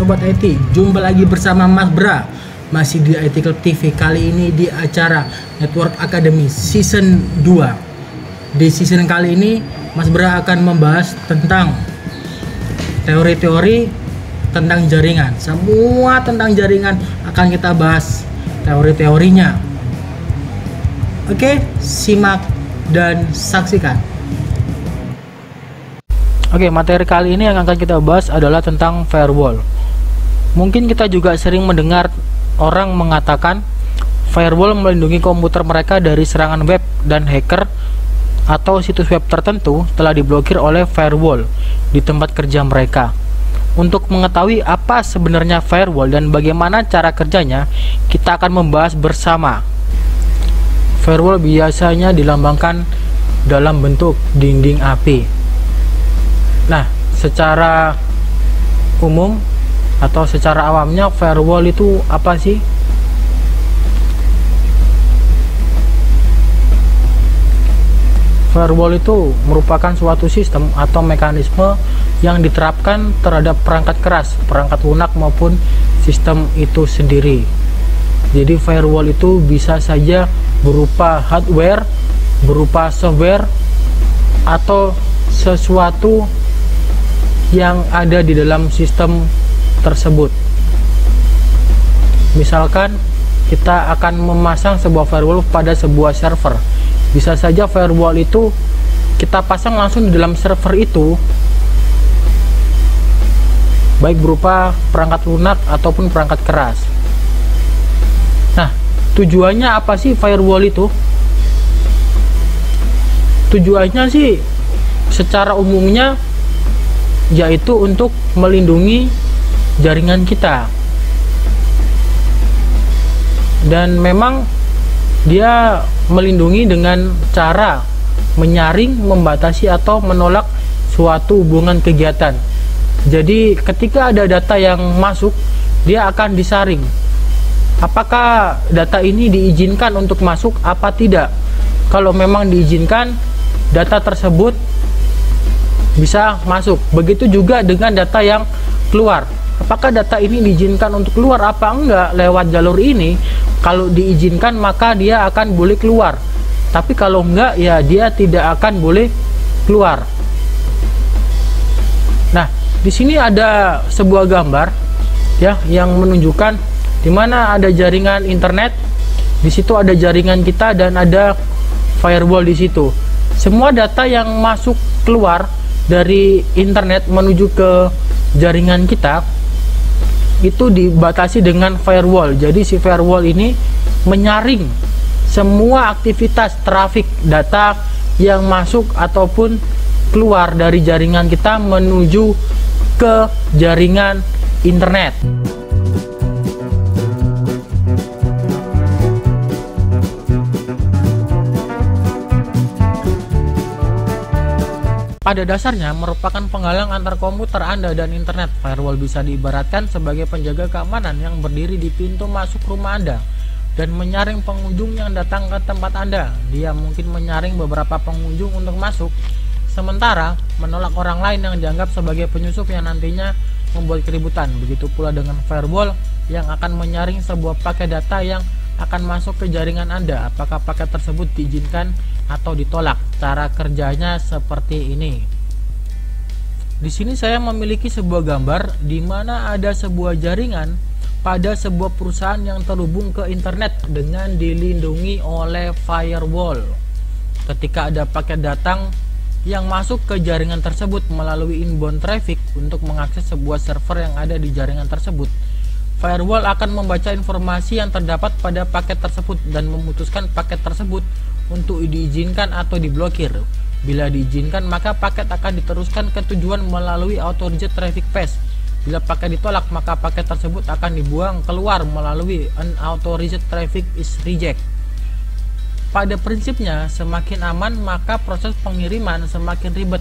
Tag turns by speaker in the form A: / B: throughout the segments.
A: Sobat IT, jumpa lagi bersama Mas Bra. Masih di IT Club TV, kali ini di acara Network Academy Season 2. Di season kali ini Mas Bra akan membahas tentang teori-teori tentang jaringan. Semua tentang jaringan akan kita bahas teori-teorinya. Oke, simak dan saksikan. Oke, materi kali ini yang akan kita bahas adalah tentang firewall. Mungkin kita juga sering mendengar orang mengatakan firewall melindungi komputer mereka dari serangan web dan hacker atau situs web tertentu telah diblokir oleh firewall di tempat kerja mereka. Untuk mengetahui apa sebenarnya firewall dan bagaimana cara kerjanya, kita akan membahas bersama. Firewall biasanya dilambangkan dalam bentuk dinding api. Nah, secara umum atau secara awamnya firewall itu apa sih? Firewall itu merupakan suatu sistem atau mekanisme yang diterapkan terhadap perangkat keras, perangkat lunak maupun sistem itu sendiri. Jadi firewall itu bisa saja berupa hardware, berupa software, atau sesuatu yang ada di dalam sistem tersebut. Misalkan kita akan memasang sebuah firewall pada sebuah server. Bisa saja firewall itu kita pasang langsung di dalam server itu, baik berupa perangkat lunak ataupun perangkat keras. Nah, tujuannya apa sih firewall itu? Tujuannya sih secara umumnya yaitu untuk melindungi jaringan kita, dan memang dia melindungi dengan cara menyaring, membatasi atau menolak suatu hubungan kegiatan. Jadi ketika ada data yang masuk, dia akan disaring apakah data ini diizinkan untuk masuk apa tidak. Kalau memang diizinkan, data tersebut bisa masuk. Begitu juga dengan data yang keluar, apakah data ini diizinkan untuk keluar apa enggak lewat jalur ini. Kalau diizinkan maka dia akan boleh keluar, tapi kalau enggak ya dia tidak akan boleh keluar. Nah, di sini ada sebuah gambar ya yang menunjukkan di mana ada jaringan internet, di situ ada jaringan kita dan ada firewall di situ. Semua data yang masuk keluar dari internet menuju ke jaringan kita itu dibatasi dengan firewall. Jadi si firewall ini menyaring semua aktivitas trafik data yang masuk ataupun keluar dari jaringan kita menuju ke jaringan internet. Pada dasarnya merupakan penghalang antar komputer Anda dan internet. Firewall bisa diibaratkan sebagai penjaga keamanan yang berdiri di pintu masuk rumah Anda dan menyaring pengunjung yang datang ke tempat Anda. Dia mungkin menyaring beberapa pengunjung untuk masuk, sementara menolak orang lain yang dianggap sebagai penyusup yang nantinya membuat keributan. Begitu pula dengan firewall yang akan menyaring sebuah paket data yang akan masuk ke jaringan Anda, apakah paket tersebut diizinkan atau ditolak. Cara kerjanya seperti ini. Di sini saya memiliki sebuah gambar di mana ada sebuah jaringan pada sebuah perusahaan yang terhubung ke internet dengan dilindungi oleh firewall. Ketika ada paket datang yang masuk ke jaringan tersebut melalui inbound traffic untuk mengakses sebuah server yang ada di jaringan tersebut, firewall akan membaca informasi yang terdapat pada paket tersebut dan memutuskan paket tersebut untuk diizinkan atau diblokir. Bila diizinkan, maka paket akan diteruskan ke tujuan melalui auto reject traffic path. Bila paket ditolak, maka paket tersebut akan dibuang keluar melalui an auto reject traffic is reject. Pada prinsipnya, semakin aman maka proses pengiriman semakin ribet,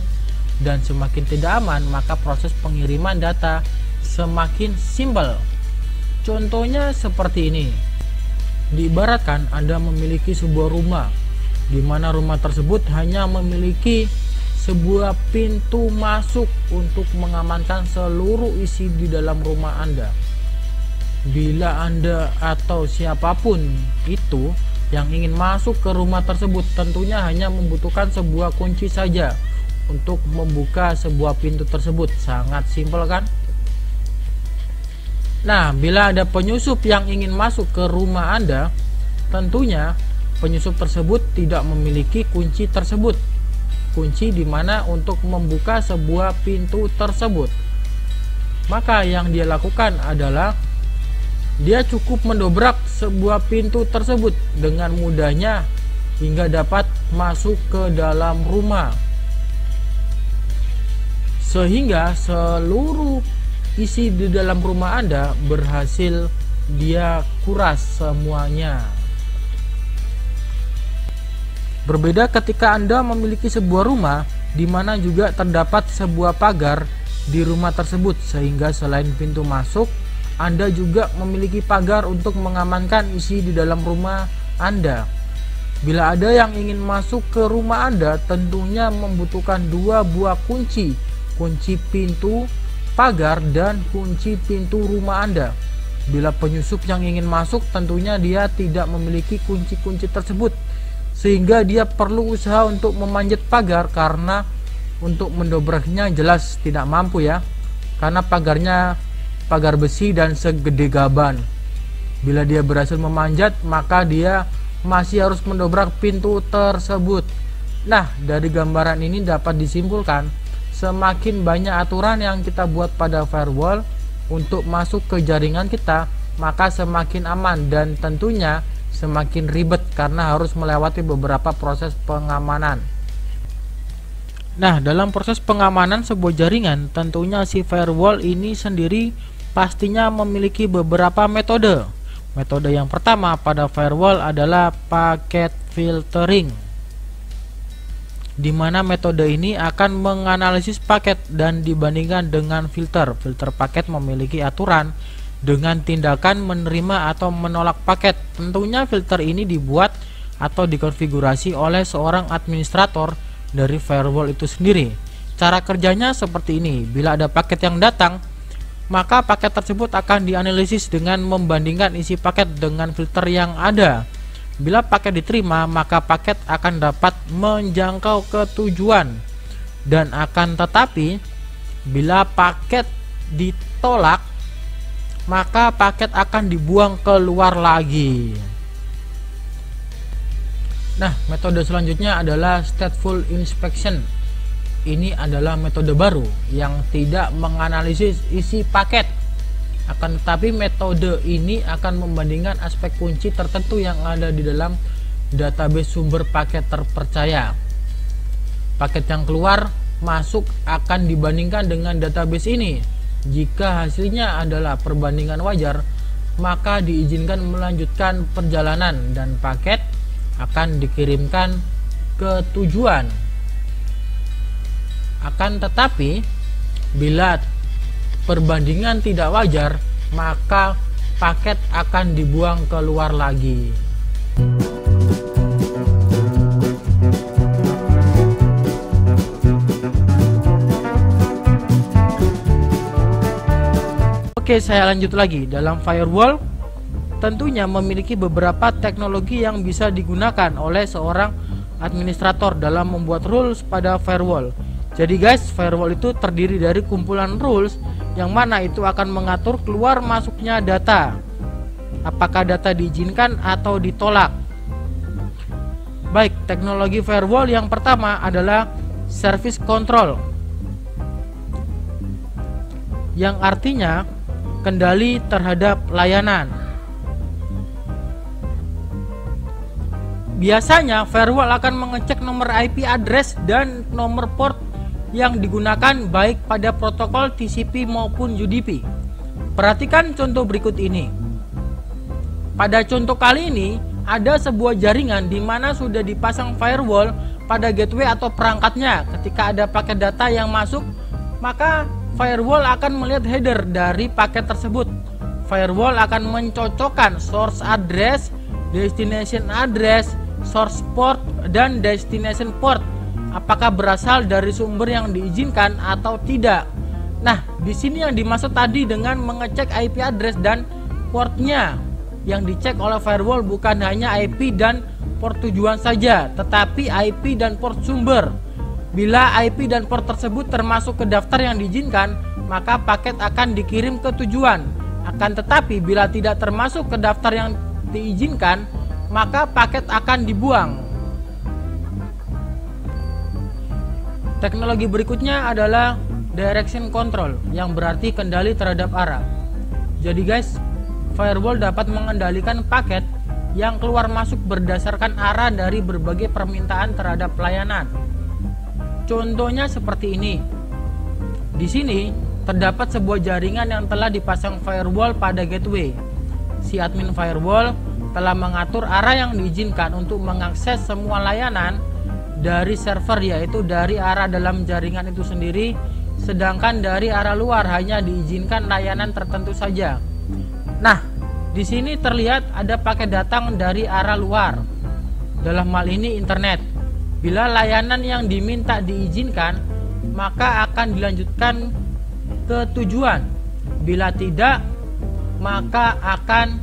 A: dan semakin tidak aman maka proses pengiriman data semakin simpel. Contohnya seperti ini. Diibaratkan Anda memiliki sebuah rumah, di mana rumah tersebut hanya memiliki sebuah pintu masuk untuk mengamankan seluruh isi di dalam rumah Anda. Bila Anda atau siapapun itu yang ingin masuk ke rumah tersebut, tentunya hanya membutuhkan sebuah kunci saja untuk membuka sebuah pintu tersebut. Sangat simpel kan? Nah, bila ada penyusup yang ingin masuk ke rumah Anda, tentunya penyusup tersebut tidak memiliki kunci tersebut. Kunci dimana untuk membuka sebuah pintu tersebut. Maka yang dia lakukan adalah dia cukup mendobrak sebuah pintu tersebut dengan mudahnya hingga dapat masuk ke dalam rumah. Sehingga seluruh isi di dalam rumah Anda berhasil dia kuras semuanya. Berbeda ketika Anda memiliki sebuah rumah di mana juga terdapat sebuah pagar di rumah tersebut, sehingga selain pintu masuk, Anda juga memiliki pagar untuk mengamankan isi di dalam rumah Anda. Bila ada yang ingin masuk ke rumah Anda, tentunya membutuhkan dua buah kunci, kunci pintu pagar dan kunci pintu rumah Anda. Bila penyusup yang ingin masuk, tentunya dia tidak memiliki kunci-kunci tersebut, sehingga dia perlu usaha untuk memanjat pagar, karena untuk mendobraknya jelas tidak mampu ya, karena pagarnya pagar besi dan segede gaban. Bila dia berhasil memanjat, maka dia masih harus mendobrak pintu tersebut. Nah, dari gambaran ini dapat disimpulkan, semakin banyak aturan yang kita buat pada firewall untuk masuk ke jaringan kita, maka semakin aman dan tentunya semakin ribet karena harus melewati beberapa proses pengamanan. Nah, dalam proses pengamanan sebuah jaringan, tentunya si firewall ini sendiri pastinya memiliki beberapa metode. Metode yang pertama pada firewall adalah packet filtering, di mana metode ini akan menganalisis paket dan dibandingkan dengan filter. Filter paket memiliki aturan dengan tindakan menerima atau menolak paket. Tentunya filter ini dibuat atau dikonfigurasi oleh seorang administrator dari firewall itu sendiri. Cara kerjanya seperti ini. Bila ada paket yang datang, maka paket tersebut akan dianalisis dengan membandingkan isi paket dengan filter yang ada. Bila paket diterima, maka paket akan dapat menjangkau ke tujuan. Dan akan tetapi, bila paket ditolak, maka paket akan dibuang keluar lagi. Nah, metode selanjutnya adalah stateful inspection. Ini adalah metode baru yang tidak menganalisis isi paket. Akan tetapi metode ini akan membandingkan aspek kunci tertentu yang ada di dalam database sumber paket terpercaya. Paket yang keluar masuk akan dibandingkan dengan database ini. Jika hasilnya adalah perbandingan wajar, maka diizinkan melanjutkan perjalanan dan paket akan dikirimkan ke tujuan. Akan tetapi, bila perbandingan tidak wajar, maka paket akan dibuang keluar lagi. Oke, saya lanjut lagi. Dalam firewall tentunya memiliki beberapa teknologi yang bisa digunakan oleh seorang administrator dalam membuat rules pada firewall. Jadi guys, firewall itu terdiri dari kumpulan rules yang mana itu akan mengatur keluar masuknya data, apakah data diizinkan atau ditolak. Baik, teknologi firewall yang pertama adalah service control, yang artinya kendali terhadap layanan. Biasanya firewall akan mengecek nomor IP address dan nomor port yang digunakan baik pada protokol TCP maupun UDP. Perhatikan contoh berikut ini. Pada contoh kali ini ada sebuah jaringan di mana sudah dipasang firewall pada gateway atau perangkatnya. Ketika ada paket data yang masuk, maka firewall akan melihat header dari paket tersebut. Firewall akan mencocokkan source address, destination address, source port, dan destination port, apakah berasal dari sumber yang diizinkan atau tidak. Nah, di sini yang dimaksud tadi dengan mengecek IP address dan portnya. Yang dicek oleh firewall bukan hanya IP dan port tujuan saja, tetapi IP dan port sumber. Bila IP dan port tersebut termasuk ke daftar yang diizinkan, maka paket akan dikirim ke tujuan. Akan tetapi bila tidak termasuk ke daftar yang diizinkan, maka paket akan dibuang. Teknologi berikutnya adalah direction control, yang berarti kendali terhadap arah. Jadi guys, firewall dapat mengendalikan paket yang keluar masuk berdasarkan arah dari berbagai permintaan terhadap pelayanan. Contohnya seperti ini. Di sini terdapat sebuah jaringan yang telah dipasang firewall pada gateway. Si admin firewall telah mengatur arah yang diizinkan untuk mengakses semua layanan dari server, yaitu dari arah dalam jaringan itu sendiri, sedangkan dari arah luar hanya diizinkan layanan tertentu saja. Nah, di sini terlihat ada paket datang dari arah luar. Dalam hal ini internet. Bila layanan yang diminta diizinkan, maka akan dilanjutkan ke tujuan. Bila tidak, maka akan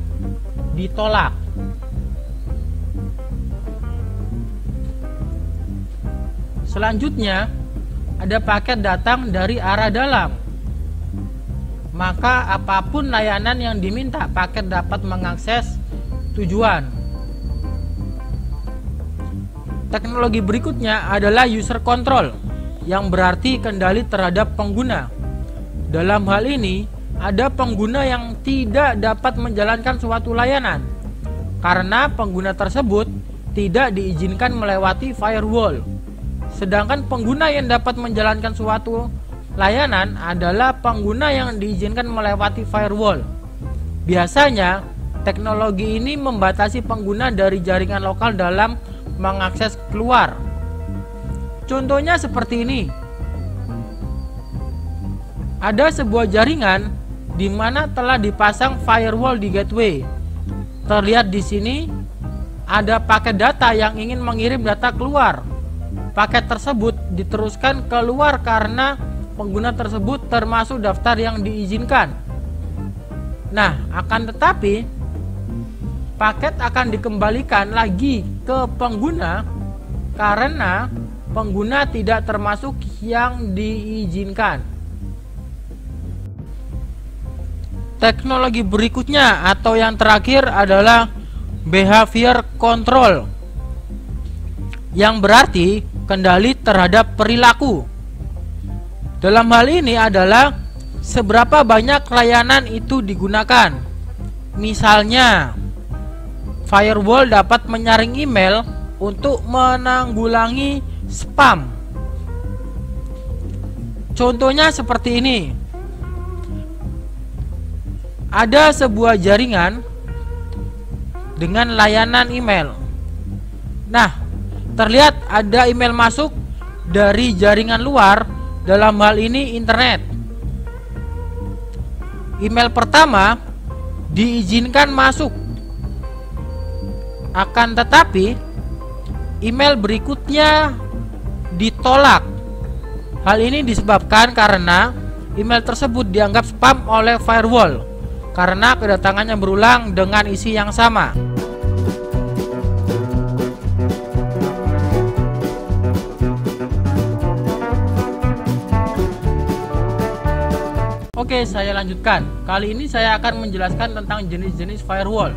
A: ditolak. Selanjutnya, ada paket datang dari arah dalam. Maka apapun layanan yang diminta, paket dapat mengakses tujuan. Teknologi berikutnya adalah user control, yang berarti kendali terhadap pengguna. Dalam hal ini, ada pengguna yang tidak dapat menjalankan suatu layanan karena pengguna tersebut tidak diizinkan melewati firewall. Sedangkan pengguna yang dapat menjalankan suatu layanan adalah pengguna yang diizinkan melewati firewall. Biasanya, teknologi ini membatasi pengguna dari jaringan lokal dalam mengakses keluar. Contohnya seperti ini. Ada sebuah jaringan di mana telah dipasang firewall di gateway. Terlihat di sini ada paket data yang ingin mengirim data keluar. Paket tersebut diteruskan keluar karena pengguna tersebut termasuk daftar yang diizinkan. Nah, akan tetapi paket akan dikembalikan lagi ke pengguna karena pengguna tidak termasuk yang diizinkan. Teknologi berikutnya atau yang terakhir adalah behavior control, yang berarti kendali terhadap perilaku. Dalam hal ini adalah seberapa banyak layanan itu digunakan. Misalnya, firewall dapat menyaring email untuk menanggulangi spam. Contohnya seperti ini. Ada sebuah jaringan dengan layanan email. Nah, terlihat ada email masuk dari jaringan luar, dalam hal ini internet. Email pertama diizinkan masuk. Akan tetapi email berikutnya ditolak. Hal ini disebabkan karena email tersebut dianggap spam oleh firewall karena kedatangannya berulang dengan isi yang sama. Oke, saya lanjutkan. Kali ini saya akan menjelaskan tentang jenis-jenis firewall.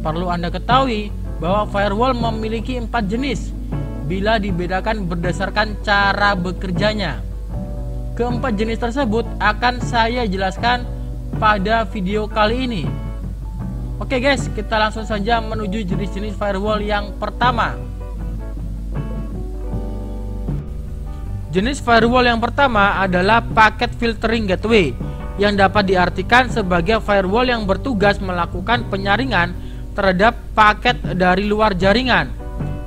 A: Perlu Anda ketahui bahwa firewall memiliki 4 jenis bila dibedakan berdasarkan cara bekerjanya. Keempat jenis tersebut akan saya jelaskan pada video kali ini. Oke guys, kita langsung saja menuju jenis-jenis firewall yang pertama. Jenis firewall yang pertama adalah packet filtering gateway, yang dapat diartikan sebagai firewall yang bertugas melakukan penyaringan terhadap paket dari luar jaringan.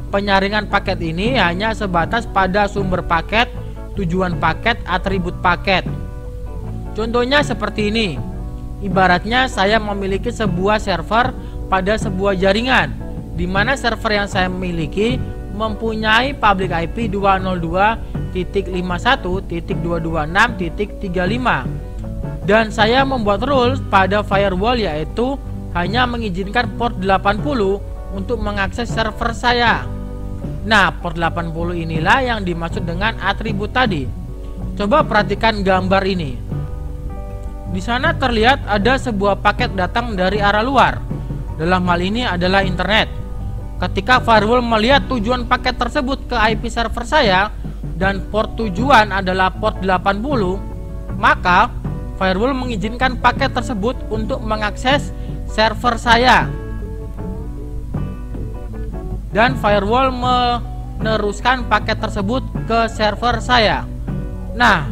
A: Penyaringan paket ini hanya sebatas pada sumber paket, tujuan paket, atribut paket. Contohnya seperti ini. Ibaratnya saya memiliki sebuah server pada sebuah jaringan, di mana server yang saya miliki mempunyai public IP 202.51.226.35 dan saya membuat rules pada firewall yaitu hanya mengizinkan port 80 untuk mengakses server saya. Nah, port 80 inilah yang dimaksud dengan atribut tadi. Coba perhatikan gambar ini. Di sana terlihat ada sebuah paket datang dari arah luar. Dalam hal ini adalah internet. Ketika firewall melihat tujuan paket tersebut ke IP server saya dan port tujuan adalah port 80, maka firewall mengizinkan paket tersebut untuk mengakses server saya. Dan firewall meneruskan paket tersebut ke server saya. Nah,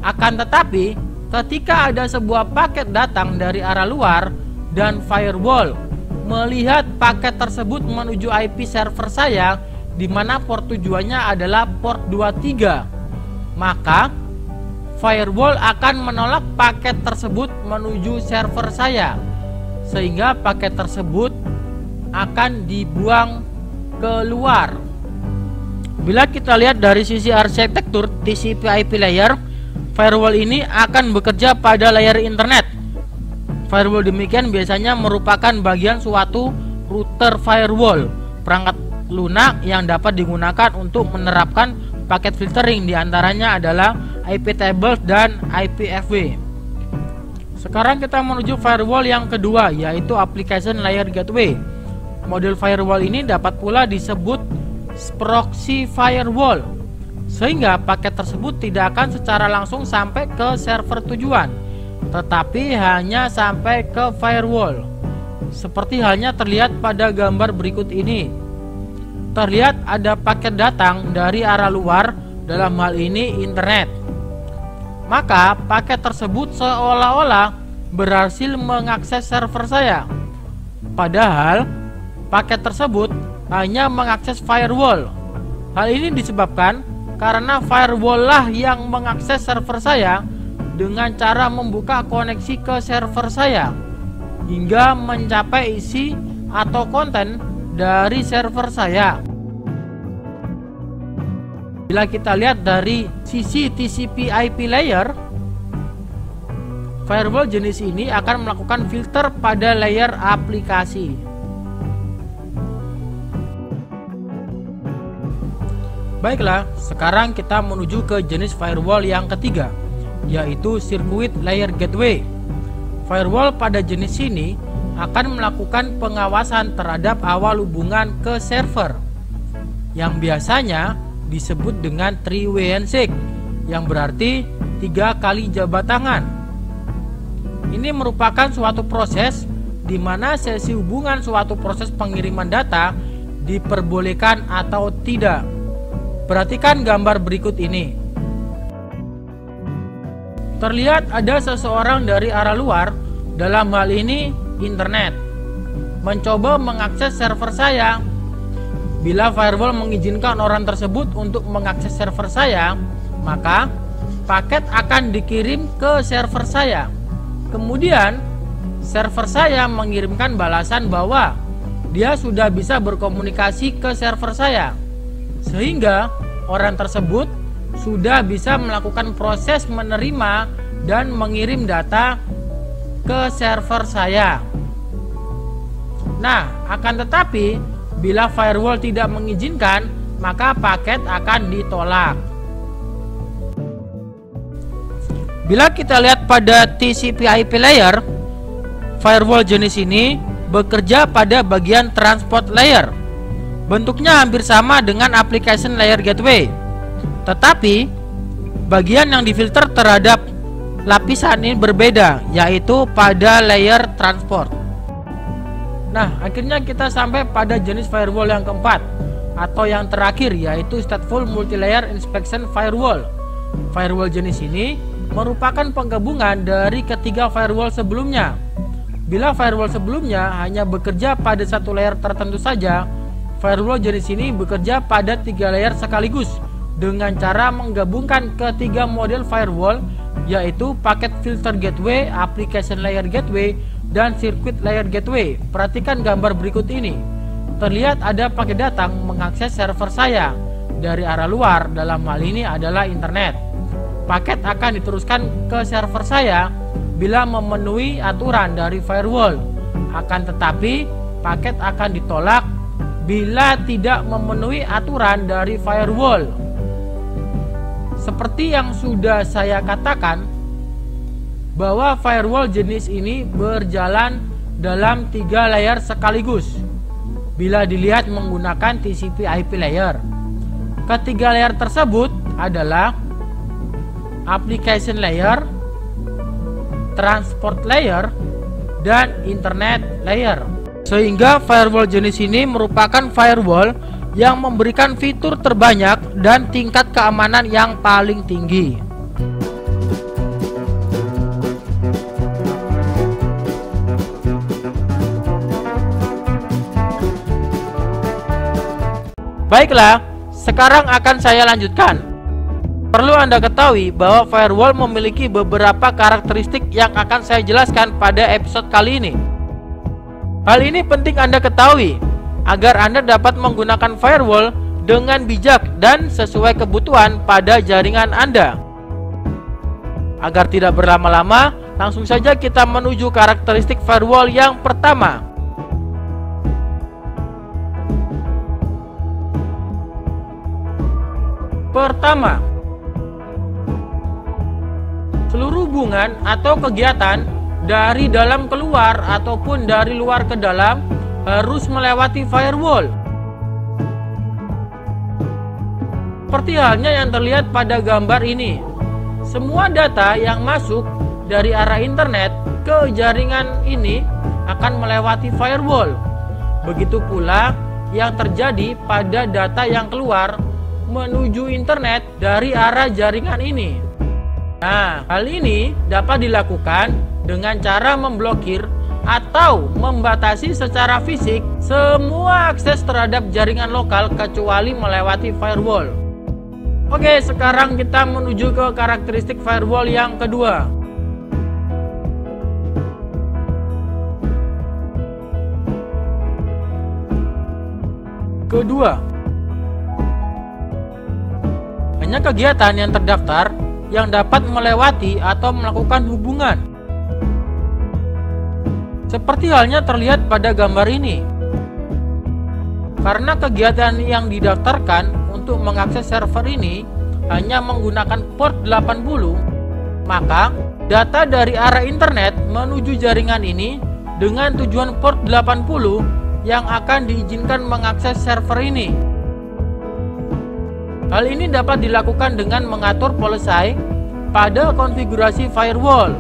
A: akan tetapi ketika ada sebuah paket datang dari arah luar dan firewall melihat paket tersebut menuju IP server saya di mana port tujuannya adalah port 23, maka firewall akan menolak paket tersebut menuju server saya sehingga paket tersebut akan dibuang keluar. Bila kita lihat dari sisi arsitektur TCP/IP layer, firewall ini akan bekerja pada layer internet. Firewall demikian biasanya merupakan bagian suatu router firewall, perangkat lunak yang dapat digunakan untuk menerapkan paket filtering, diantaranya adalah IP tables dan IPFW. Sekarang kita menuju firewall yang kedua, yaitu application layer gateway. Model firewall ini dapat pula disebut proxy firewall, sehingga paket tersebut tidak akan secara langsung sampai ke server tujuan, tetapi hanya sampai ke firewall. Seperti halnya terlihat pada gambar berikut ini. Terlihat ada paket datang dari arah luar, dalam hal ini internet. Maka paket tersebut seolah-olah berhasil mengakses server saya. Padahal paket tersebut hanya mengakses firewall. Hal ini disebabkan karena firewall lah yang mengakses server saya dengan cara membuka koneksi ke server saya hingga mencapai isi atau konten dari server saya. Bila kita lihat dari sisi TCP/IP layer, firewall jenis ini akan melakukan filter pada layer aplikasi. Baiklah, sekarang kita menuju ke jenis firewall yang ketiga, yaitu circuit layer gateway. Firewall pada jenis ini akan melakukan pengawasan terhadap awal hubungan ke server, yang biasanya disebut dengan three-way handshake, yang berarti 3 kali jabat tangan. Ini merupakan suatu proses di mana sesi hubungan suatu proses pengiriman data diperbolehkan atau tidak. Perhatikan gambar berikut ini. Terlihat ada seseorang dari arah luar, dalam hal ini internet, mencoba mengakses server saya. Bila firewall mengizinkan orang tersebut untuk mengakses server saya, maka paket akan dikirim ke server saya. Kemudian server saya mengirimkan balasan bahwa dia sudah bisa berkomunikasi ke server saya, sehingga orang tersebut sudah bisa melakukan proses menerima dan mengirim data ke server saya. Nah, akan tetapi bila firewall tidak mengizinkan, maka paket akan ditolak. Bila kita lihat pada TCP/IP layer, firewall jenis ini bekerja pada bagian transport layer. Bentuknya hampir sama dengan application layer gateway, tetapi bagian yang difilter terhadap lapisan ini berbeda, yaitu pada layer transport. Nah, akhirnya kita sampai pada jenis firewall yang keempat atau yang terakhir, yaitu stateful multilayer inspection firewall. Firewall jenis ini merupakan penggabungan dari ketiga firewall sebelumnya. Bila firewall sebelumnya hanya bekerja pada satu layer tertentu saja, firewall jenis ini bekerja pada 3 layer sekaligus dengan cara menggabungkan ketiga model firewall, yaitu packet filter gateway, application layer gateway, dan circuit layer gateway. Perhatikan gambar berikut ini. terlihat ada paket datang mengakses server saya dari arah luar, dalam hal ini adalah internet. Paket akan diteruskan ke server saya bila memenuhi aturan dari firewall. Akan tetapi, paket akan ditolak bila tidak memenuhi aturan dari firewall. Seperti yang sudah saya katakan, bahwa firewall jenis ini berjalan dalam 3 layer sekaligus bila dilihat menggunakan TCP/IP layer. Ketiga layer tersebut adalah application layer, transport layer, dan internet layer. Sehingga firewall jenis ini merupakan firewall yang memberikan fitur terbanyak dan tingkat keamanan yang paling tinggi. Baiklah, sekarang akan saya lanjutkan. Perlu Anda ketahui bahwa firewall memiliki beberapa karakteristik yang akan saya jelaskan pada episode kali ini. Hal ini penting Anda ketahui agar Anda dapat menggunakan firewall dengan bijak dan sesuai kebutuhan pada jaringan Anda. Agar tidak berlama-lama, langsung saja kita menuju karakteristik firewall yang pertama. Pertama, seluruh hubungan atau kegiatan dari dalam keluar ataupun dari luar ke dalam harus melewati firewall. Seperti halnya yang terlihat pada gambar ini. Semua data yang masuk dari arah internet ke jaringan ini akan melewati firewall. Begitu pula yang terjadi pada data yang keluar menuju internet dari arah jaringan ini. Nah, hal ini dapat dilakukan dengan cara memblokir atau membatasi secara fisik semua akses terhadap jaringan lokal kecuali melewati firewall. Oke, sekarang kita menuju ke karakteristik firewall yang kedua. Hanya kegiatan yang terdaftar yang dapat melewati atau melakukan hubungan. Seperti halnya terlihat pada gambar ini. Karena kegiatan yang didaftarkan untuk mengakses server ini hanya menggunakan port 80, maka data dari arah internet menuju jaringan ini dengan tujuan port 80 yang akan diizinkan mengakses server ini. Hal ini dapat dilakukan dengan mengatur policy pada konfigurasi firewall.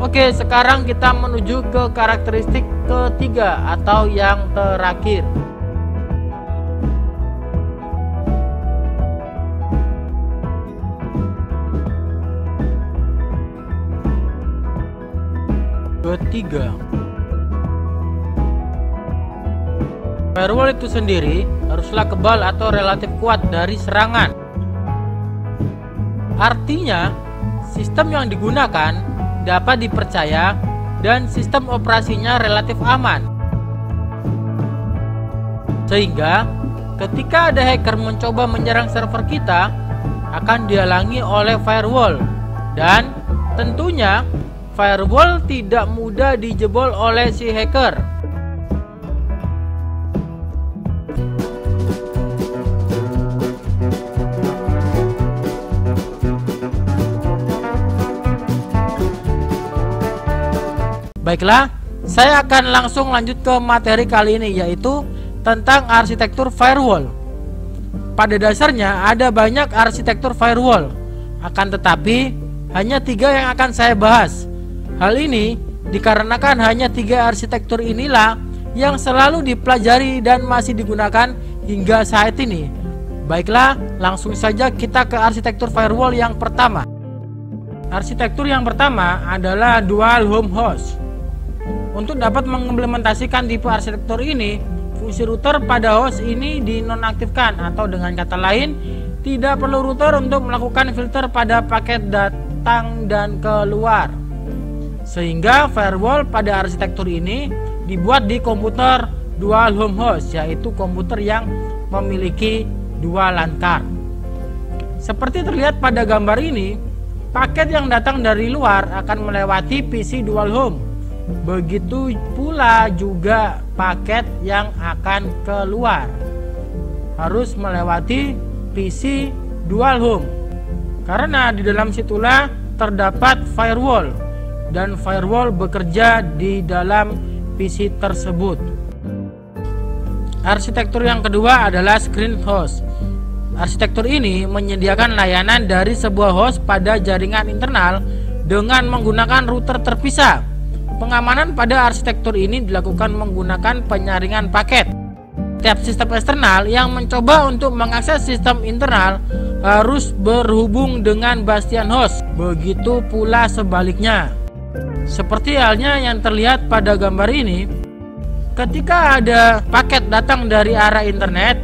A: Oke, sekarang kita menuju ke karakteristik ketiga atau yang terakhir. Firewall itu sendiri haruslah kebal atau relatif kuat dari serangan. Artinya, sistem yang digunakan dapat dipercaya dan sistem operasinya relatif aman. Sehingga, ketika ada hacker mencoba menyerang server kita, akan dihalangi oleh firewall. Dan tentunya, firewall tidak mudah dijebol oleh si hacker. Baiklah, saya akan langsung lanjut ke materi kali ini, yaitu tentang arsitektur firewall. Pada dasarnya ada banyak arsitektur firewall, akan tetapi hanya 3 yang akan saya bahas. Hal ini dikarenakan hanya 3 arsitektur inilah yang selalu dipelajari dan masih digunakan hingga saat ini. Baiklah, langsung saja kita ke arsitektur firewall yang pertama. Arsitektur yang pertama adalah dual home host. Untuk dapat mengimplementasikan tipe arsitektur ini, fungsi router pada host ini dinonaktifkan, atau dengan kata lain, tidak perlu router untuk melakukan filter pada paket datang dan keluar. Sehingga firewall pada arsitektur ini dibuat di komputer dual home host, yaitu komputer yang memiliki dua LAN card. Seperti terlihat pada gambar ini, paket yang datang dari luar akan melewati PC dual home. Begitu pula juga paket yang akan keluar harus melewati PC dual home, karena di dalam situlah terdapat firewall, dan firewall bekerja di dalam PC tersebut. Arsitektur yang kedua adalah screen host. Arsitektur ini menyediakan layanan dari sebuah host pada jaringan internal dengan menggunakan router terpisah. Pengamanan pada arsitektur ini dilakukan menggunakan penyaringan paket. Setiap sistem eksternal yang mencoba untuk mengakses sistem internal harus berhubung dengan bastian host. Begitu pula sebaliknya. Seperti halnya yang terlihat pada gambar ini, ketika ada paket datang dari arah internet,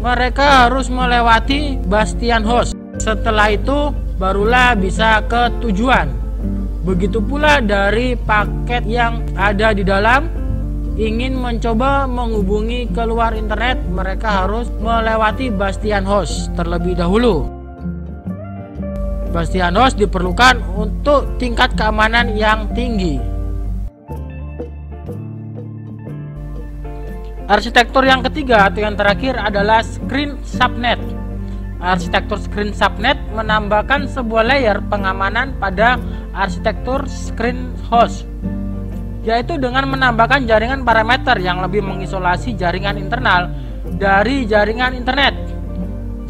A: mereka harus melewati bastian host. Setelah itu barulah bisa ke tujuan. Begitu pula dari paket yang ada di dalam, ingin mencoba menghubungi keluar internet, mereka harus melewati bastian host terlebih dahulu. Bastian host diperlukan untuk tingkat keamanan yang tinggi. Arsitektur yang ketiga atau yang terakhir adalah screen subnet. Arsitektur screen subnet menambahkan sebuah layer pengamanan pada arsitektur screen host, yaitu dengan menambahkan jaringan parameter yang lebih mengisolasi jaringan internal dari jaringan internet.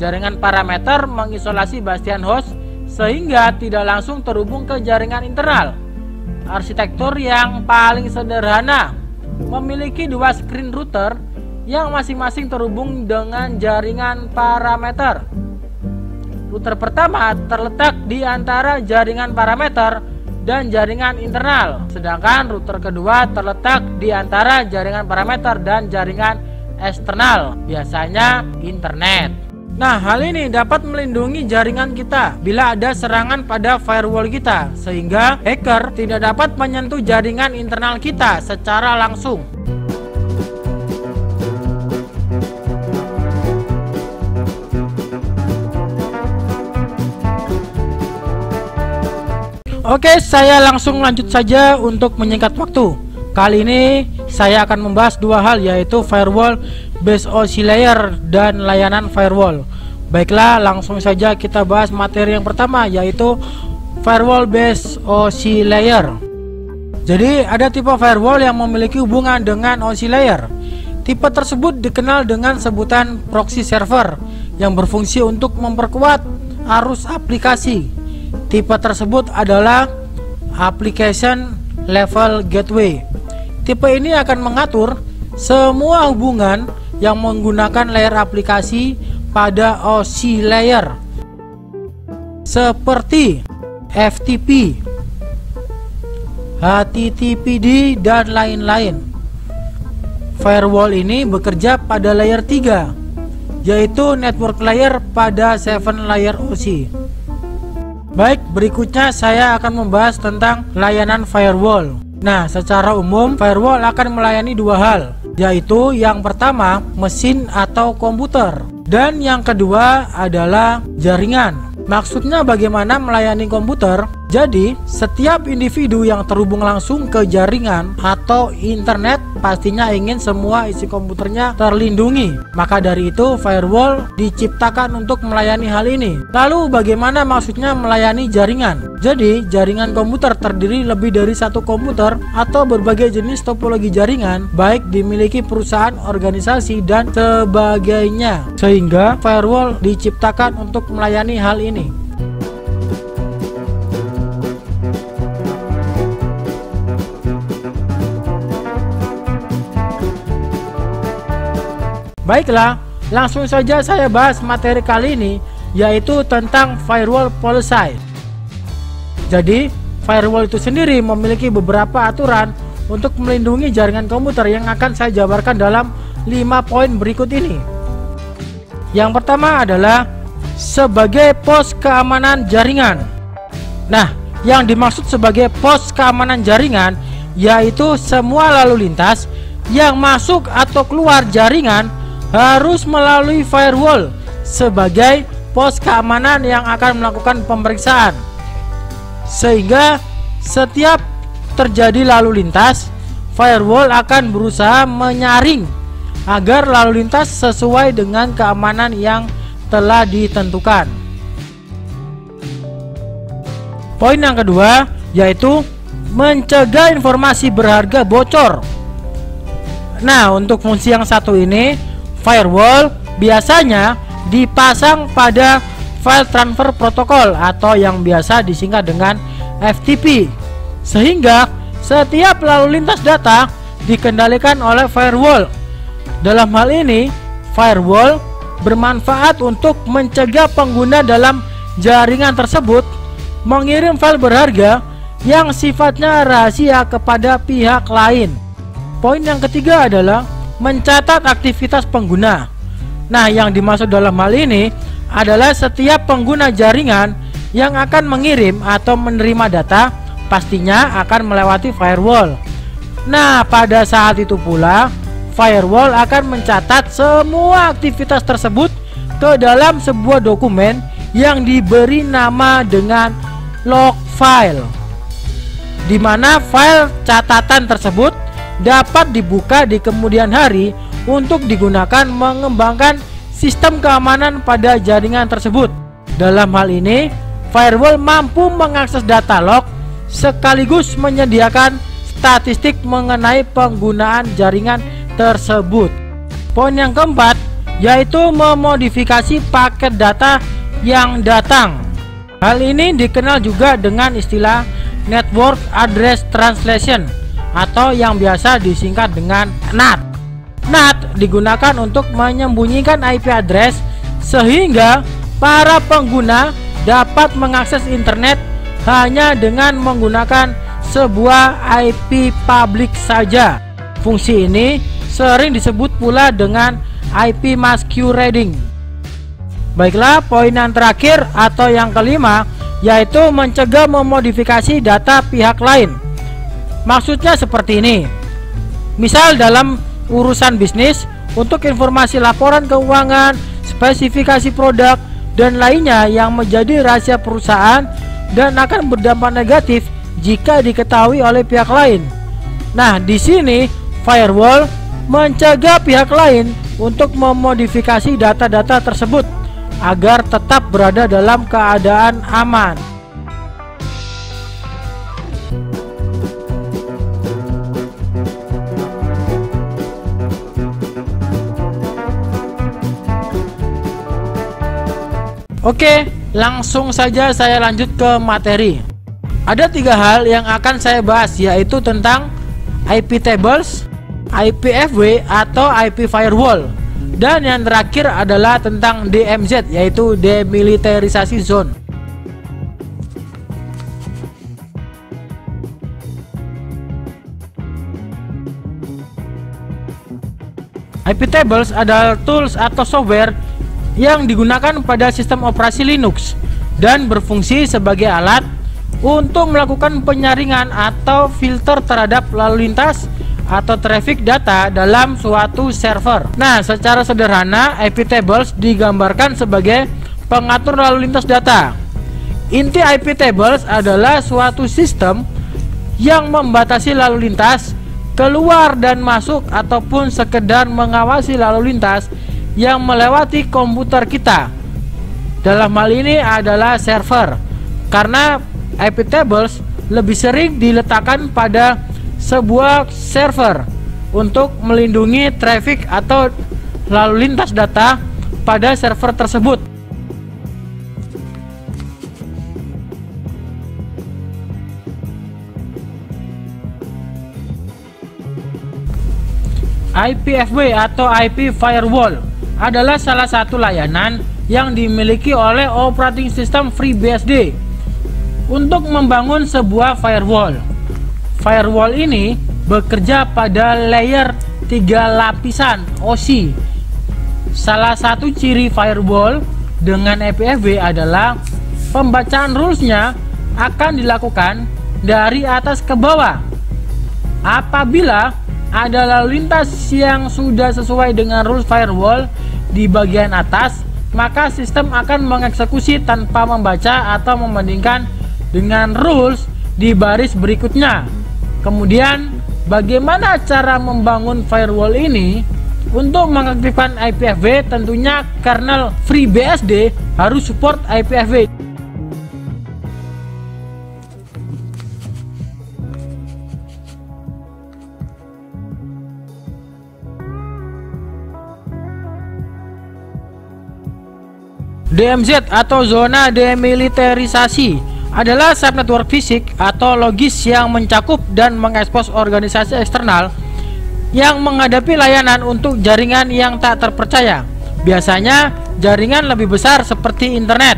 A: Jaringan parameter mengisolasi bastian host sehingga tidak langsung terhubung ke jaringan internal. Arsitektur yang paling sederhana memiliki dua screen router yang masing-masing terhubung dengan jaringan parameter. Router pertama terletak di antara jaringan parameter dan jaringan internal, sedangkan router kedua terletak di antara jaringan parameter dan jaringan eksternal, biasanya internet. Nah, hal ini dapat melindungi jaringan kita bila ada serangan pada firewall kita, sehingga hacker tidak dapat menyentuh jaringan internal kita secara langsung. Oke, saya langsung lanjut saja untuk menyingkat waktu. Kali ini saya akan membahas dua hal, yaitu firewall based OC layer dan layanan firewall. Baiklah, langsung saja kita bahas materi yang pertama, yaitu firewall based OC layer. Jadi ada tipe firewall yang memiliki hubungan dengan OC layer. Tipe tersebut dikenal dengan sebutan proxy server yang berfungsi untuk memperkuat arus aplikasi. Tipe tersebut adalah application level gateway. Tipe ini akan mengatur semua hubungan yang menggunakan layer aplikasi pada OC layer, seperti FTP, HTTPD, dan lain-lain. Firewall ini bekerja pada layer 3, yaitu network layer pada 7 layer OC. Baik, berikutnya saya akan membahas tentang layanan firewall. Nah, secara umum firewall akan melayani dua hal, yaitu yang pertama mesin atau komputer, dan yang kedua adalah jaringan. Maksudnya bagaimana melayani komputer? Jadi setiap individu yang terhubung langsung ke jaringan atau internet pastinya ingin semua isi komputernya terlindungi. Maka dari itu firewall diciptakan untuk melayani hal ini. Lalu bagaimana maksudnya melayani jaringan? Jadi jaringan komputer terdiri lebih dari satu komputer atau berbagai jenis topologi jaringan, baik dimiliki perusahaan, organisasi, dan sebagainya. Sehingga firewall diciptakan untuk melayani hal ini. Baiklah, langsung saja saya bahas materi kali ini, yaitu tentang firewall policy. Jadi, firewall itu sendiri memiliki beberapa aturan untuk melindungi jaringan komputer yang akan saya jabarkan dalam 5 poin berikut ini. Yang pertama adalah sebagai pos keamanan jaringan. Nah, yang dimaksud sebagai pos keamanan jaringan yaitu semua lalu lintas yang masuk atau keluar jaringan harus melalui firewall sebagai pos keamanan yang akan melakukan pemeriksaan, sehingga setiap terjadi lalu lintas, firewall akan berusaha menyaring agar lalu lintas sesuai dengan keamanan yang telah ditentukan. Poin yang kedua yaitu mencegah informasi berharga bocor. Nah, untuk fungsi yang satu ini, firewall biasanya dipasang pada file transfer protokol atau yang biasa disingkat dengan FTP, sehingga setiap lalu lintas data dikendalikan oleh firewall. Dalam hal ini, firewall bermanfaat untuk mencegah pengguna dalam jaringan tersebut mengirim file berharga yang sifatnya rahasia kepada pihak lain. Poin yang ketiga adalah mencatat aktivitas pengguna. Nah, yang dimaksud dalam hal ini adalah setiap pengguna jaringan yang akan mengirim atau menerima data pastinya akan melewati firewall. Nah, pada saat itu pula firewall akan mencatat semua aktivitas tersebut ke dalam sebuah dokumen yang diberi nama dengan log file, di mana file catatan tersebut dapat dibuka di kemudian hari untuk digunakan mengembangkan sistem keamanan pada jaringan tersebut. Dalam hal ini, firewall mampu mengakses data log sekaligus menyediakan statistik mengenai penggunaan jaringan tersebut. Poin yang keempat yaitu memodifikasi paket data yang datang. Hal ini dikenal juga dengan istilah Network Address Translation atau yang biasa disingkat dengan NAT. NAT digunakan untuk menyembunyikan IP address sehingga para pengguna dapat mengakses internet hanya dengan menggunakan sebuah IP public saja. Fungsi ini sering disebut pula dengan IP masquerading. Baiklah, poin yang terakhir atau yang kelima yaitu mencegah memodifikasi data pihak lain. Maksudnya seperti ini. Misal dalam urusan bisnis, untuk informasi laporan keuangan, spesifikasi produk, dan lainnya yang menjadi rahasia perusahaan dan akan berdampak negatif jika diketahui oleh pihak lain. Nah, di sini firewall mencegah pihak lain untuk memodifikasi data-data tersebut agar tetap berada dalam keadaan aman. Oke, langsung saja saya lanjut ke materi. Ada 3 hal yang akan saya bahas, yaitu tentang IP tables, IPFW atau IP firewall, dan yang terakhir adalah tentang DMZ, yaitu demilitarisasi zone. IP tables adalah tools atau software yang digunakan pada sistem operasi Linux dan berfungsi sebagai alat untuk melakukan penyaringan atau filter terhadap lalu lintas atau traffic data dalam suatu server. Nah, secara sederhana IP tables digambarkan sebagai pengatur lalu lintas data. Inti IP tables adalah suatu sistem yang membatasi lalu lintas keluar dan masuk ataupun sekedar mengawasi lalu lintas yang melewati komputer kita. Dalam hal ini adalah server, karena IP tables lebih sering diletakkan pada sebuah server untuk melindungi traffic atau lalu lintas data pada server tersebut. IPFW atau IP firewall adalah salah satu layanan yang dimiliki oleh operating system FreeBSD untuk membangun sebuah firewall. Firewall ini bekerja pada layer 3 lapisan OSI. Salah satu ciri firewall dengan IPFW adalah pembacaan rulesnya akan dilakukan dari atas ke bawah. Apabila ada lalu lintas yang sudah sesuai dengan rules firewall di bagian atas, maka sistem akan mengeksekusi tanpa membaca atau membandingkan dengan rules di baris berikutnya. Kemudian, bagaimana cara membangun firewall ini? Untuk mengaktifkan IPFW, tentunya kernel FreeBSD harus support IPFW. DMZ atau zona demilitarisasi adalah subnetwork fisik atau logis yang mencakup dan mengekspos organisasi eksternal yang menghadapi layanan untuk jaringan yang tak terpercaya. Biasanya jaringan lebih besar seperti internet.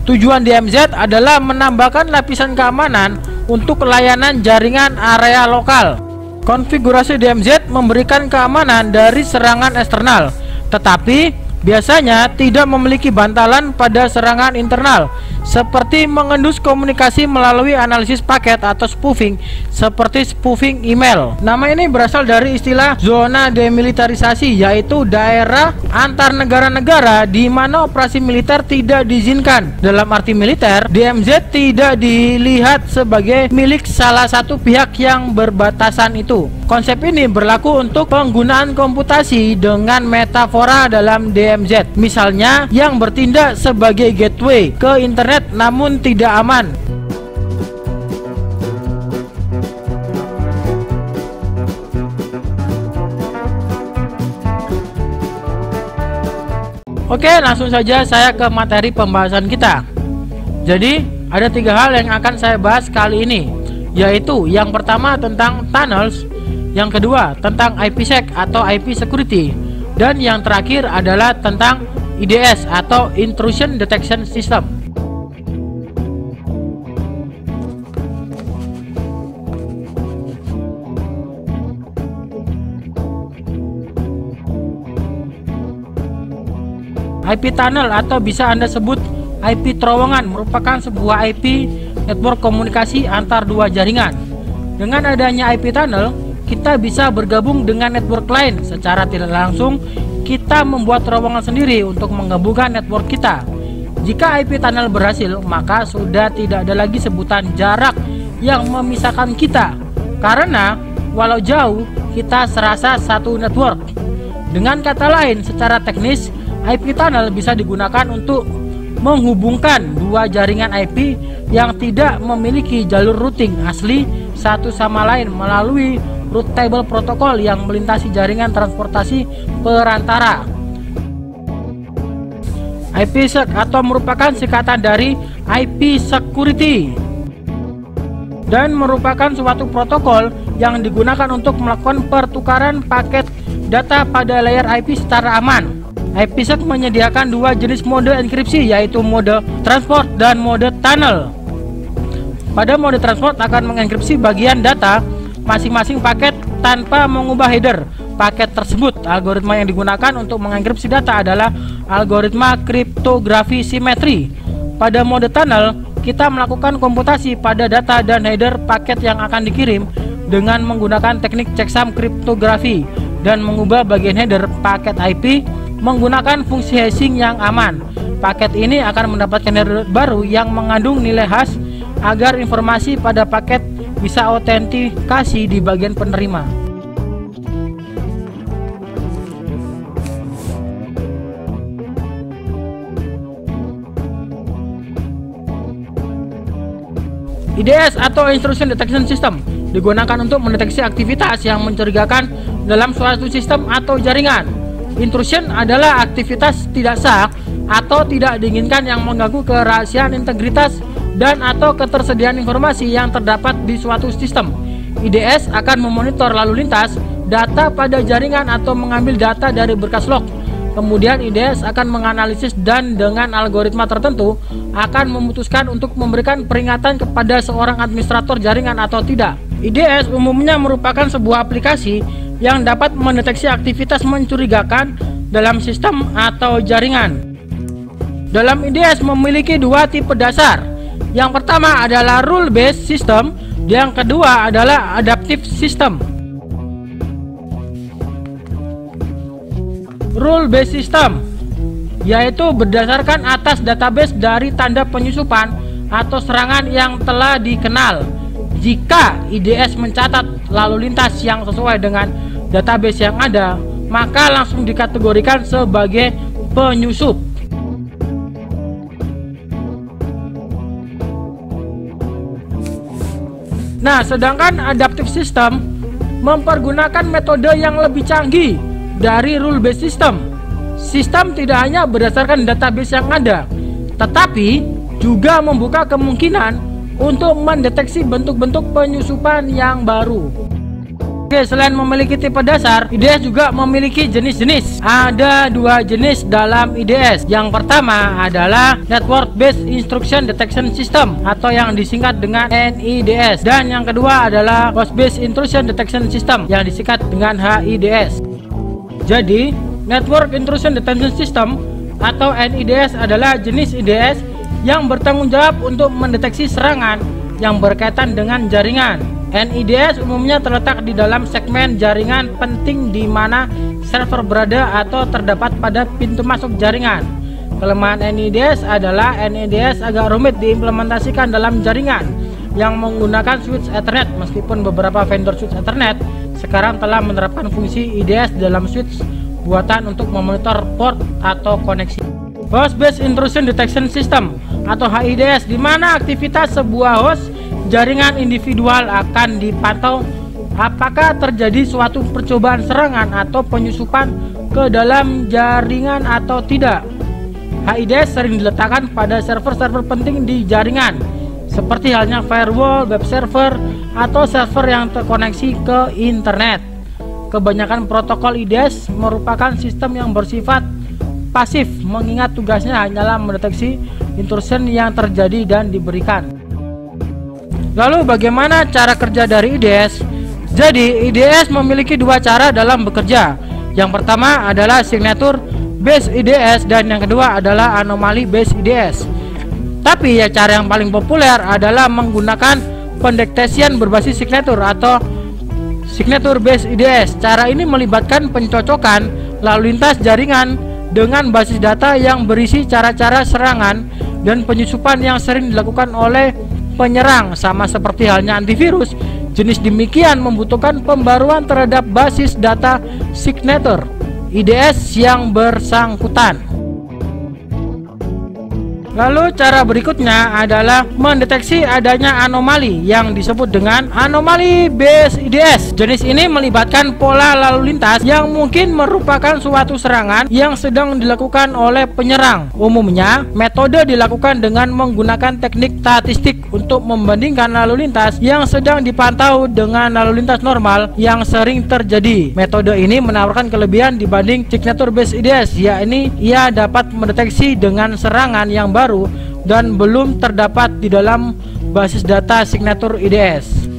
A: Tujuan DMZ adalah menambahkan lapisan keamanan untuk layanan jaringan area lokal. Konfigurasi DMZ memberikan keamanan dari serangan eksternal, tetapi biasanya tidak memiliki bantalan pada serangan internal, seperti mengendus komunikasi melalui analisis paket atau spoofing, seperti spoofing email. Nama ini berasal dari istilah zona demilitarisasi, yaitu daerah antar negara-negara di mana operasi militer tidak diizinkan. Dalam arti militer, DMZ tidak dilihat sebagai milik salah satu pihak yang berbatasan itu. Konsep ini berlaku untuk penggunaan komputasi dengan metafora dalam DMZ, misalnya yang bertindak sebagai gateway ke internet namun tidak aman. Oke, langsung saja saya ke materi pembahasan kita. Jadi, ada 3 hal yang akan saya bahas kali ini, yaitu yang pertama tentang tunnels, yang kedua tentang IPsec atau IP security, dan yang terakhir adalah tentang IDS atau Intrusion Detection System. IP tunnel atau bisa Anda sebut IP terowongan merupakan sebuah IP network komunikasi antar 2 jaringan. Dengan adanya IP tunnel, kita bisa bergabung dengan network lain. Secara tidak langsung, kita membuat terowongan sendiri untuk menggabungkan network kita. Jika IP tunnel berhasil, maka sudah tidak ada lagi sebutan jarak yang memisahkan kita, karena walau jauh, kita serasa satu network. Dengan kata lain, secara teknis, IP tunnel bisa digunakan untuk menghubungkan 2 jaringan IP yang tidak memiliki jalur routing asli satu sama lain melalui route table protokol yang melintasi jaringan transportasi perantara. IPsec atau merupakan singkatan dari IP security dan merupakan suatu protokol yang digunakan untuk melakukan pertukaran paket data pada layer IP secara aman. IPsec menyediakan 2 jenis mode enkripsi, yaitu mode transport dan mode tunnel. Pada mode transport akan mengenkripsi bagian data masing-masing paket tanpa mengubah header paket tersebut. Algoritma yang digunakan untuk mengenkripsi data adalah algoritma kriptografi simetri. Pada mode tunnel, kita melakukan komputasi pada data dan header paket yang akan dikirim dengan menggunakan teknik checksum kriptografi dan mengubah bagian header paket IP menggunakan fungsi hashing yang aman. Paket ini akan mendapatkan header baru yang mengandung nilai hash agar informasi pada paket bisa autentikasi di bagian penerima. IDS atau Intrusion Detection System digunakan untuk mendeteksi aktivitas yang mencurigakan dalam suatu sistem atau jaringan. Intrusion adalah aktivitas tidak sah atau tidak diinginkan yang mengganggu kerahasiaan, integritas, dan atau ketersediaan informasi yang terdapat di suatu sistem. IDS akan memonitor lalu lintas data pada jaringan atau mengambil data dari berkas log. Kemudian IDS akan menganalisis dan dengan algoritma tertentu akan memutuskan untuk memberikan peringatan kepada seorang administrator jaringan atau tidak. IDS umumnya merupakan sebuah aplikasi yang dapat mendeteksi aktivitas mencurigakan dalam sistem atau jaringan. Dalam IDS memiliki 2 tipe dasar. Yang pertama adalah rule based system Yang kedua adalah adaptive system. Rule based system, yaitu berdasarkan atas database dari tanda penyusupan atau serangan yang telah dikenal. Jika IDS mencatat lalu lintas yang sesuai dengan database yang ada, maka langsung dikategorikan sebagai penyusup. Nah, sedangkan adaptive system mempergunakan metode yang lebih canggih dari rule based system. Sistem tidak hanya berdasarkan database yang ada, tetapi juga membuka kemungkinan untuk mendeteksi bentuk-bentuk penyusupan yang baru. Oke, selain memiliki tipe dasar, IDS juga memiliki jenis-jenis. Ada dua jenis dalam IDS. Yang pertama adalah Network Based Instruction Detection System atau yang disingkat dengan NIDS. Dan yang kedua adalah Host Based Intrusion Detection System yang disingkat dengan HIDS. Jadi, Network Intrusion Detection System atau NIDS adalah jenis IDS yang bertanggung jawab untuk mendeteksi serangan yang berkaitan dengan jaringan. NIDS umumnya terletak di dalam segmen jaringan penting di mana server berada atau terdapat pada pintu masuk jaringan. Kelemahan NIDS adalah NIDS agak rumit diimplementasikan dalam jaringan yang menggunakan switch Ethernet, meskipun beberapa vendor switch Ethernet sekarang telah menerapkan fungsi IDS dalam switch buatan untuk memonitor port atau koneksi. Host Based Intrusion Detection System atau HIDS, di mana aktivitas sebuah host jaringan individual akan dipantau apakah terjadi suatu percobaan serangan atau penyusupan ke dalam jaringan atau tidak. HIDS sering diletakkan pada server-server penting di jaringan, seperti halnya firewall, web server, atau server yang terkoneksi ke internet. Kebanyakan protokol IDS merupakan sistem yang bersifat pasif, mengingat tugasnya hanyalah mendeteksi intrusion yang terjadi dan diberikan. Lalu bagaimana cara kerja dari IDS? Jadi IDS memiliki dua cara dalam bekerja. Yang pertama adalah signature based IDS dan yang kedua adalah anomaly based IDS. Tapi ya cara yang paling populer adalah menggunakan pendeteksian berbasis signature atau signature based IDS. Cara ini melibatkan pencocokan lalu lintas jaringan dengan basis data yang berisi cara-cara serangan dan penyusupan yang sering dilakukan oleh penyerang. Sama seperti halnya antivirus, jenis demikian membutuhkan pembaruan terhadap basis data signature IDS yang bersangkutan. Lalu cara berikutnya adalah mendeteksi adanya anomali yang disebut dengan anomaly based IDS. Jenis ini melibatkan pola lalu lintas yang mungkin merupakan suatu serangan yang sedang dilakukan oleh penyerang. Umumnya, metode dilakukan dengan menggunakan teknik statistik untuk membandingkan lalu lintas yang sedang dipantau dengan lalu lintas normal yang sering terjadi. Metode ini menawarkan kelebihan dibanding signature based IDS, yakni ia dapat mendeteksi dengan serangan yang baru dan belum terdapat di dalam basis data signature IDS.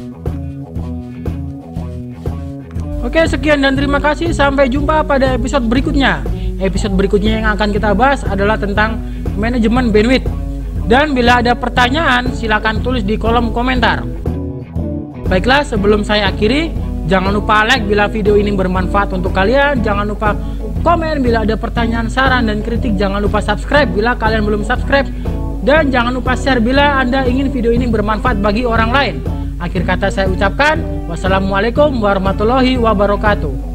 A: Oke, sekian dan terima kasih. Sampai jumpa pada episode berikutnya. Episode berikutnya yang akan kita bahas adalah tentang manajemen bandwidth. Dan bila ada pertanyaan, silakan tulis di kolom komentar. Baiklah, sebelum saya akhiri, jangan lupa like bila video ini bermanfaat untuk kalian. Jangan lupa komen bila ada pertanyaan, saran, dan kritik. Jangan lupa subscribe bila kalian belum subscribe. Dan jangan lupa share bila Anda ingin video ini bermanfaat bagi orang lain. Akhir kata saya ucapkan, wassalamualaikum warahmatullahi wabarakatuh.